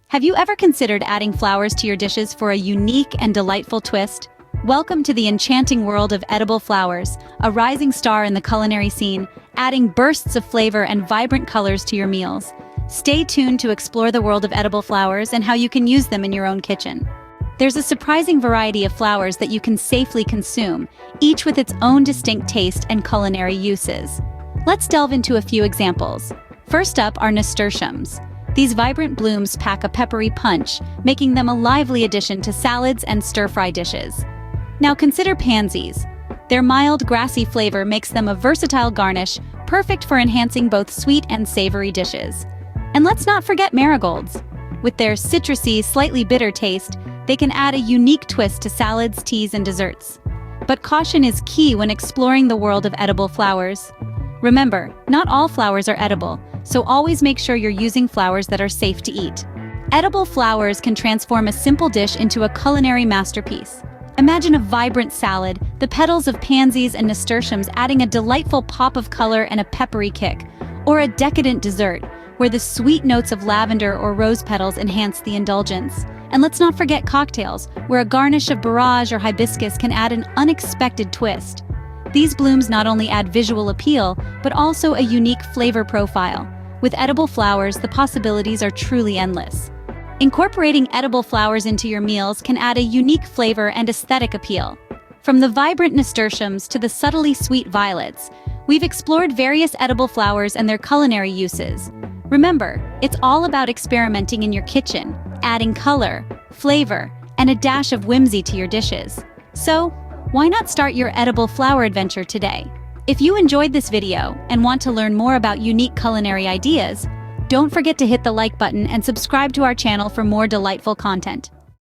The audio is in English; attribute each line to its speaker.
Speaker 1: Have you ever considered adding flowers to your dishes for a unique and delightful twist? Welcome to the enchanting world of edible flowers, a rising star in the culinary scene, adding bursts of flavor and vibrant colors to your meals. Stay tuned to explore the world of edible flowers and how you can use them in your own kitchen. There's a surprising variety of flowers that you can safely consume, each with its own distinct taste and culinary uses. Let's delve into a few examples. First up are nasturtiums. These vibrant blooms pack a peppery punch, making them a lively addition to salads and stir-fry dishes. Now consider pansies. Their mild, grassy flavor makes them a versatile garnish, perfect for enhancing both sweet and savory dishes. And let's not forget marigolds. With their citrusy, slightly bitter taste, they can add a unique twist to salads, teas, and desserts. But caution is key when exploring the world of edible flowers. Remember, not all flowers are edible, so always make sure you're using flowers that are safe to eat. Edible flowers can transform a simple dish into a culinary masterpiece. Imagine a vibrant salad, the petals of pansies and nasturtiums adding a delightful pop of color and a peppery kick, or a decadent dessert, where the sweet notes of lavender or rose petals enhance the indulgence. And let's not forget cocktails, where a garnish of borage or hibiscus can add an unexpected twist. These blooms not only add visual appeal, but also a unique flavor profile. With edible flowers, the possibilities are truly endless. Incorporating edible flowers into your meals can add a unique flavor and aesthetic appeal. From the vibrant nasturtiums to the subtly sweet violets, we've explored various edible flowers and their culinary uses. Remember, it's all about experimenting in your kitchen, adding color, flavor, and a dash of whimsy to your dishes. So, why not start your edible flower adventure today? If you enjoyed this video and want to learn more about unique culinary ideas, don't forget to hit the like button and subscribe to our channel for more delightful content.